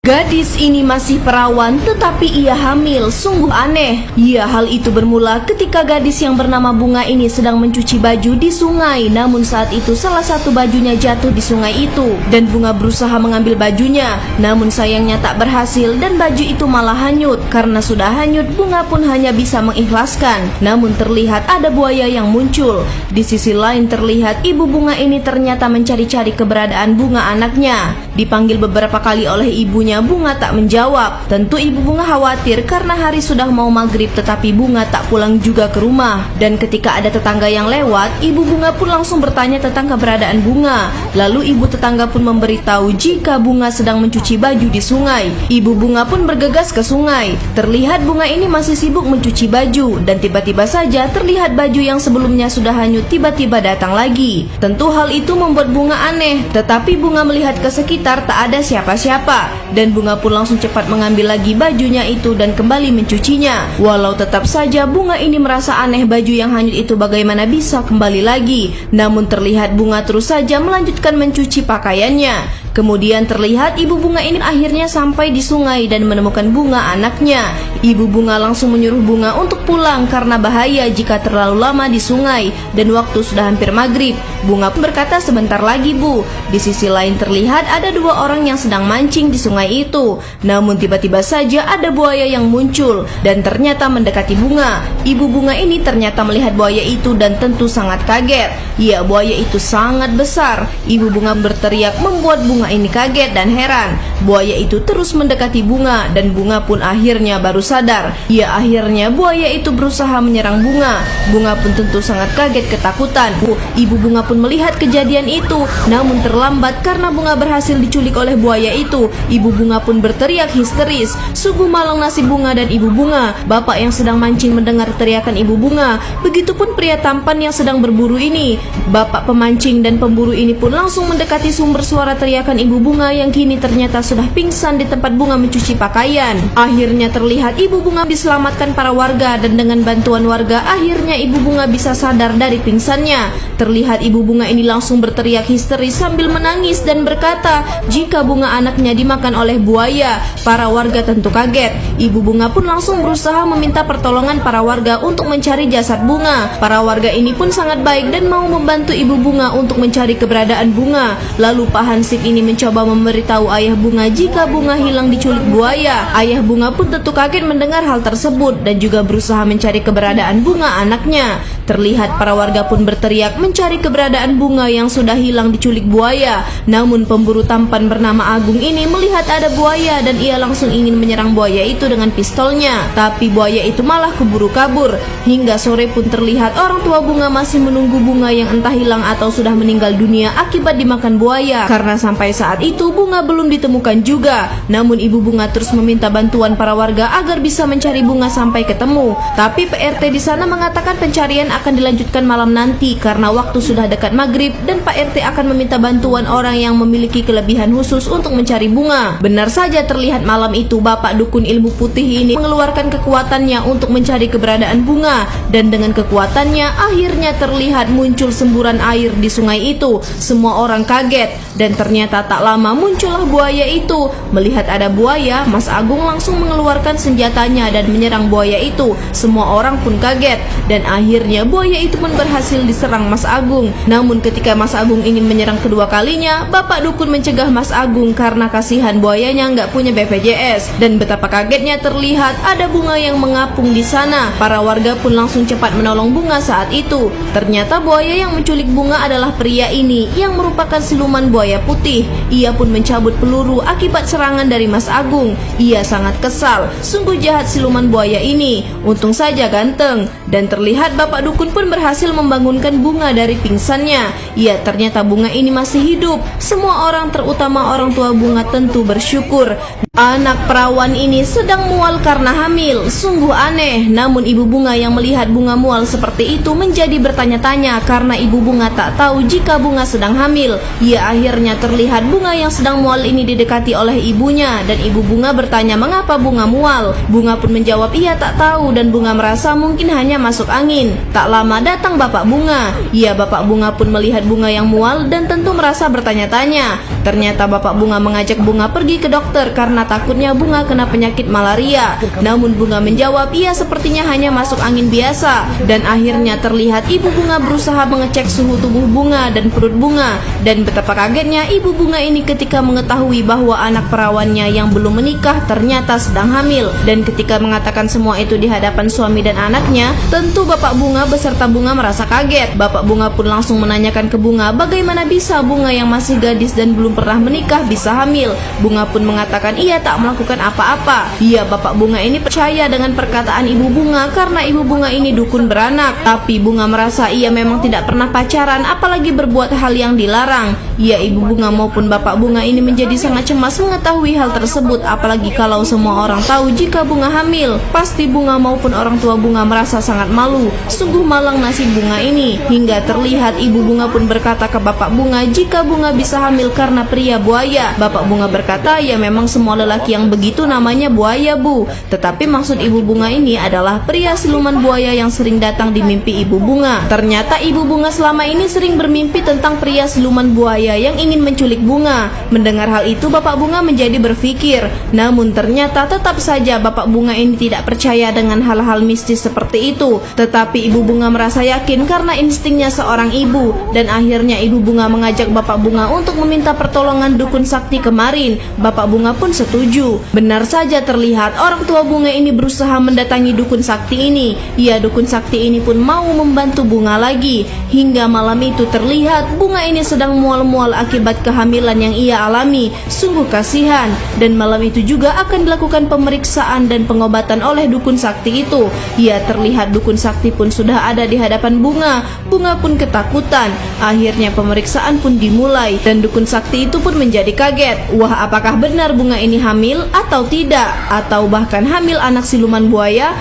Gadis ini masih perawan tetapi ia hamil, sungguh aneh. Ya, hal itu bermula ketika gadis yang bernama Bunga ini sedang mencuci baju di sungai. Namun saat itu salah satu bajunya jatuh di sungai itu dan Bunga berusaha mengambil bajunya. Namun sayangnya tak berhasil dan baju itu malah hanyut. Karena sudah hanyut, Bunga pun hanya bisa mengikhlaskan. Namun terlihat ada buaya yang muncul. Di sisi lain terlihat ibu Bunga ini ternyata mencari-cari keberadaan Bunga anaknya. Dipanggil beberapa kali oleh ibunya, Bunga tak menjawab. Tentu ibu Bunga khawatir karena hari sudah mau maghrib tetapi Bunga tak pulang juga ke rumah. Dan ketika ada tetangga yang lewat, ibu Bunga pun langsung bertanya tentang keberadaan Bunga. Lalu ibu tetangga pun memberitahu jika Bunga sedang mencuci baju di sungai. Ibu Bunga pun bergegas ke sungai. Terlihat Bunga ini masih sibuk mencuci baju dan tiba-tiba saja terlihat baju yang sebelumnya sudah hanyut tiba-tiba datang lagi. Tentu hal itu membuat Bunga aneh, tetapi Bunga melihat ke sekitar tak ada siapa-siapa dan Bunga pun langsung cepat mengambil lagi bajunya itu dan kembali mencucinya. Walau tetap saja Bunga ini merasa aneh, baju yang hanyut itu bagaimana bisa kembali lagi. Namun terlihat Bunga terus saja melanjutkan mencuci pakaiannya. Kemudian terlihat ibu Bunga ini akhirnya sampai di sungai dan menemukan Bunga anaknya. Ibu Bunga langsung menyuruh Bunga untuk pulang karena bahaya jika terlalu lama di sungai dan waktu sudah hampir maghrib. Bunga pun berkata sebentar lagi bu. Di sisi lain terlihat ada dua orang yang sedang mancing di sungai itu. Namun tiba-tiba saja ada buaya yang muncul dan ternyata mendekati Bunga. Ibu Bunga ini ternyata melihat buaya itu dan tentu sangat kaget. Ya, buaya itu sangat besar. Ibu Bunga berteriak membuat Bunga ini kaget dan heran. Buaya itu terus mendekati Bunga dan Bunga pun akhirnya baru sadar. Ya, akhirnya buaya itu berusaha menyerang Bunga. Bunga pun tentu sangat kaget ketakutan. Ibu Bunga pun melihat kejadian itu, namun terlambat karena Bunga berhasil diculik oleh buaya itu. Ibu Bunga pun berteriak histeris. Sungguh malang nasib Bunga dan ibu Bunga. Bapak yang sedang mancing mendengar teriakan ibu Bunga. Begitupun pria tampan yang sedang berburu ini. Bapak pemancing dan pemburu ini pun langsung mendekati sumber suara teriakan ibu Bunga yang kini ternyata sudah pingsan di tempat Bunga mencuci pakaian. Akhirnya terlihat ibu Bunga diselamatkan para warga dan dengan bantuan warga akhirnya ibu Bunga bisa sadar dari pingsannya. Terlihat ibu Bunga ini langsung berteriak histeris sambil menangis dan berkata jika Bunga anaknya dimakan oleh buaya. Para warga tentu kaget. Ibu Bunga pun langsung berusaha meminta pertolongan para warga untuk mencari jasad Bunga. Para warga ini pun sangat baik dan mau membantu ibu Bunga untuk mencari keberadaan Bunga. Lalu Pak Hansip ini mencoba memberitahu ayah Bunga jika Bunga hilang diculik buaya. Ayah Bunga pun tentu kaget mendengar hal tersebut dan juga berusaha mencari keberadaan Bunga anaknya. Terlihat para warga pun berteriak mencari keberadaan Bunga yang sudah hilang diculik buaya. Namun pemburu tampan bernama Agung ini melihat ada buaya dan ia langsung ingin menyerang buaya itu dengan pistolnya. Tapi buaya itu malah keburu kabur. Hingga sore pun terlihat orang tua Bunga masih menunggu Bunga yang entah hilang atau sudah meninggal dunia akibat dimakan buaya. Karena sampai saat itu Bunga belum ditemukan juga. Namun ibu Bunga terus meminta bantuan para warga agar bisa mencari Bunga sampai ketemu. Tapi PRT di sana mengatakan pencarian akan dilanjutkan malam nanti karena waktu sudah dekat maghrib dan Pak RT akan meminta bantuan orang yang memiliki kelebihan khusus untuk mencari Bunga. Benar saja terlihat malam itu Bapak Dukun Ilmu Putih ini mengeluarkan kekuatannya untuk mencari keberadaan Bunga dan dengan kekuatannya akhirnya terlihat muncul semburan air di sungai itu. Semua orang kaget dan ternyata tak lama muncullah buaya itu. Melihat ada buaya, Mas Agung langsung mengeluarkan senjatanya dan menyerang buaya itu. Semua orang pun kaget dan akhirnya buaya itu pun berhasil diserang Mas Agung. Namun ketika Mas Agung ingin menyerang kedua kalinya, Bapak Dukun mencegah Mas Agung karena kasihan buayanya nggak punya BPJS. Dan betapa kagetnya terlihat ada Bunga yang mengapung di sana. Para warga pun langsung cepat menolong Bunga saat itu. Ternyata buaya yang menculik Bunga adalah pria ini yang merupakan siluman buaya putih. Ia pun mencabut peluru akibat serangan dari Mas Agung. Ia sangat kesal. Sungguh jahat siluman buaya ini. Untung saja ganteng. Dan terlihat Bapak Dukun pun berhasil membangunkan Bunga dari pingsannya. Ya, ternyata Bunga ini masih hidup. Semua orang terutama orang tua Bunga tentu bersyukur. Anak perawan ini sedang mual karena hamil. Sungguh aneh. Namun ibu Bunga yang melihat Bunga mual seperti itu menjadi bertanya-tanya karena ibu Bunga tak tahu jika Bunga sedang hamil. Ya, akhirnya terlihat Bunga yang sedang mual ini didekati oleh ibunya dan ibu Bunga bertanya mengapa Bunga mual. Bunga pun menjawab ia tak tahu dan Bunga merasa mungkin hanya masuk angin. Tak lama datang Bapak Bunga. Ya, Bapak Bunga pun melihat Bunga yang mual dan tentu merasa bertanya-tanya. Ternyata Bapak Bunga mengajak Bunga pergi ke dokter karena karena takutnya bunga kena penyakit malaria. Namun bunga menjawab ia sepertinya hanya masuk angin biasa. Dan akhirnya terlihat ibu bunga berusaha mengecek suhu tubuh bunga dan perut bunga. Dan betapa kagetnya ibu bunga ini ketika mengetahui bahwa anak perawannya yang belum menikah ternyata sedang hamil. Dan ketika mengatakan semua itu di hadapan suami dan anaknya, tentu bapak bunga beserta bunga merasa kaget. Bapak bunga pun langsung menanyakan ke bunga bagaimana bisa bunga yang masih gadis dan belum pernah menikah bisa hamil. Bunga pun mengatakan ia tak melakukan apa-apa. Iya, bapak bunga ini percaya dengan perkataan ibu bunga karena ibu bunga ini dukun beranak. Tapi bunga merasa ia memang tidak pernah pacaran apalagi berbuat hal yang dilarang. Iya, ibu bunga maupun bapak bunga ini menjadi sangat cemas mengetahui hal tersebut, apalagi kalau semua orang tahu jika bunga hamil. Pasti bunga maupun orang tua bunga merasa sangat malu. Sungguh malang nasib bunga ini. Hingga terlihat ibu bunga pun berkata ke bapak bunga jika bunga bisa hamil karena pria buaya. Bapak bunga berkata ya memang semua lelaki yang begitu namanya buaya, Bu. Tetapi maksud ibu bunga ini adalah pria siluman buaya yang sering datang di mimpi ibu bunga. Ternyata ibu bunga selama ini sering bermimpi tentang pria siluman buaya yang ingin menculik bunga. Mendengar hal itu bapak bunga menjadi berpikir. Namun ternyata tetap saja bapak bunga ini tidak percaya dengan hal-hal mistis seperti itu. Tetapi ibu bunga merasa yakin karena instingnya seorang ibu. Dan akhirnya ibu bunga mengajak bapak bunga untuk meminta pertolongan dukun sakti kemarin. Bapak bunga pun setuju. Benar saja terlihat orang tua bunga ini berusaha mendatangi dukun sakti ini. Ya, dukun sakti ini pun mau membantu bunga lagi. Hingga malam itu terlihat bunga ini sedang mual-mual akibat kehamilan yang ia alami. Sungguh kasihan. Dan malam itu juga akan dilakukan pemeriksaan dan pengobatan oleh dukun sakti itu. Ya, terlihat dukun sakti pun sudah ada di hadapan bunga. Bunga pun ketakutan. Akhirnya pemeriksaan pun dimulai dan dukun sakti itu pun menjadi kaget. Wah, apakah benar bunga ini hamil atau tidak? Atau bahkan hamil anak siluman buaya?